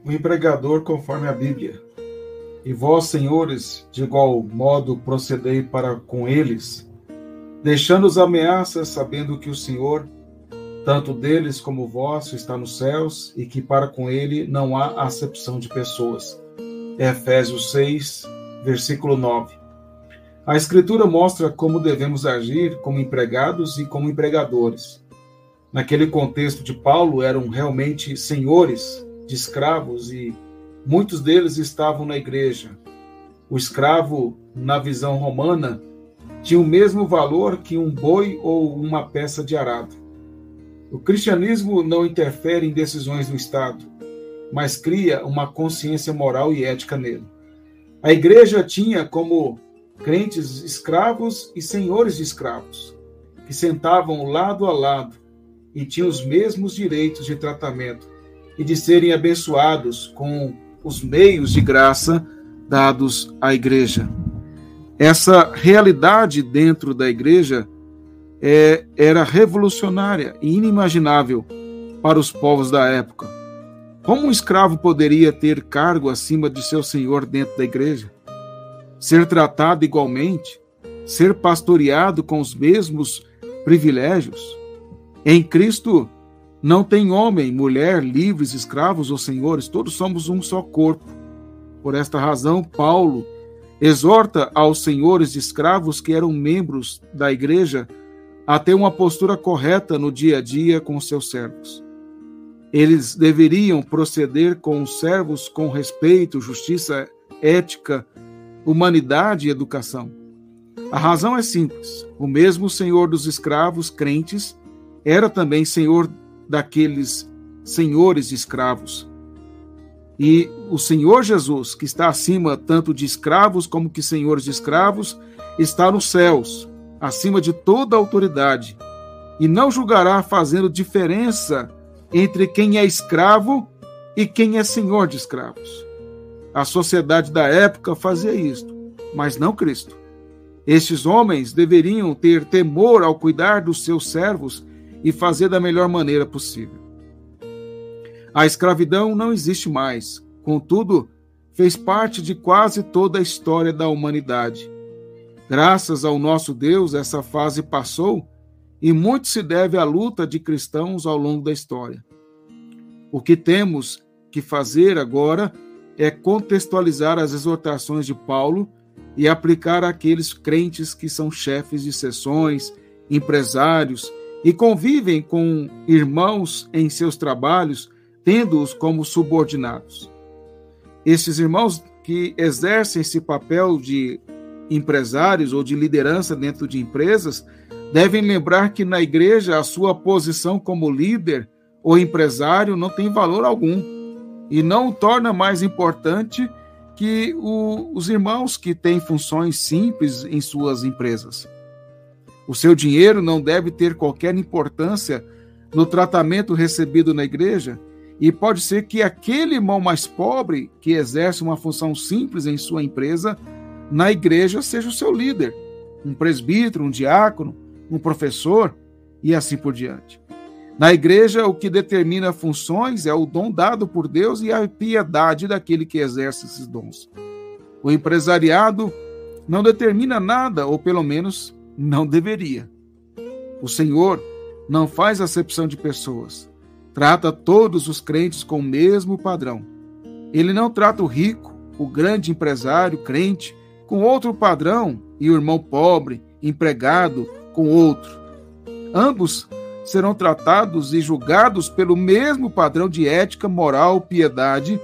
o empregador conforme a Bíblia. E vós, senhores, de igual modo procedei para com eles, deixando as ameaças, sabendo que o Senhor, tanto deles como vosso, está nos céus, e que para com ele não há acepção de pessoas. Efésios 6, versículo 9. A Escritura mostra como devemos agir como empregados e como empregadores. Naquele contexto de Paulo, eram realmente senhores de escravos e muitos deles estavam na igreja. O escravo, na visão romana, tinha o mesmo valor que um boi ou uma peça de arado. O cristianismo não interfere em decisões do Estado, mas cria uma consciência moral e ética nele. A igreja tinha como crentes escravos e senhores de escravos, que sentavam lado a lado e tinham os mesmos direitos de tratamento e de serem abençoados com os meios de graça dados à igreja. Essa realidade dentro da igreja era revolucionária e inimaginável para os povos da época. Como um escravo poderia ter cargo acima de seu senhor dentro da igreja? Ser tratado igualmente? Ser pastoreado com os mesmos privilégios? Em Cristo não tem homem, mulher, livres, escravos ou senhores, todos somos um só corpo. Por esta razão, Paulo exorta aos senhores de escravos que eram membros da igreja a ter uma postura correta no dia a dia com seus servos. Eles deveriam proceder com os servos com respeito, justiça, ética, humanidade e educação. A razão é simples. O mesmo Senhor dos escravos crentes era também Senhor daqueles senhores de escravos. E o Senhor Jesus, que está acima tanto de escravos como que senhores de escravos, está nos céus, acima de toda autoridade, e não julgará fazendo diferença entre quem é escravo e quem é senhor de escravos. A sociedade da época fazia isto, mas não Cristo. Estes homens deveriam ter temor ao cuidar dos seus servos e fazer da melhor maneira possível. A escravidão não existe mais, contudo, fez parte de quase toda a história da humanidade. Graças ao nosso Deus, essa fase passou e muito se deve à luta de cristãos ao longo da história. O que temos que fazer agora é contextualizar as exortações de Paulo e aplicar àqueles crentes que são chefes de seções, empresários e convivem com irmãos em seus trabalhos, tendo-os como subordinados. Esses irmãos que exercem esse papel de empresários ou de liderança dentro de empresas devem lembrar que na igreja a sua posição como líder ou empresário não tem valor algum e não o torna mais importante que os irmãos que têm funções simples em suas empresas. O seu dinheiro não deve ter qualquer importância no tratamento recebido na igreja, e pode ser que aquele irmão mais pobre que exerce uma função simples em sua empresa, na igreja seja o seu líder, um presbítero, um diácono, um professor e assim por diante. Na igreja, o que determina funções é o dom dado por Deus e a piedade daquele que exerce esses dons. O empresariado não determina nada, ou pelo menos não deveria. O Senhor não faz acepção de pessoas. Trata todos os crentes com o mesmo padrão. Ele não trata o rico, o grande empresário, crente, com outro padrão e o irmão pobre, empregado, com outro. Ambos serão tratados e julgados pelo mesmo padrão de ética, moral, piedade,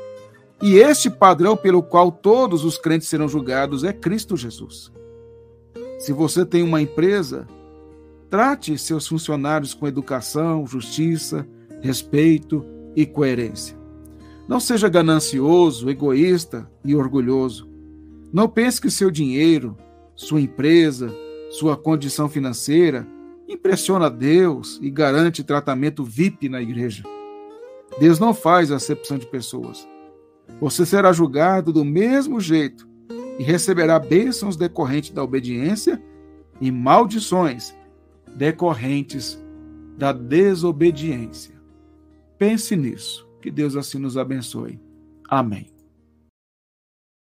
e este padrão pelo qual todos os crentes serão julgados é Cristo Jesus. Se você tem uma empresa, trate seus funcionários com educação, justiça, respeito e coerência. Não seja ganancioso, egoísta e orgulhoso. Não pense que seu dinheiro, sua empresa, sua condição financeira impressiona Deus e garante tratamento VIP na igreja. Deus não faz acepção de pessoas. Você será julgado do mesmo jeito e receberá bênçãos decorrentes da obediência e maldições decorrentes da desobediência. Pense nisso. Que Deus assim nos abençoe. Amém.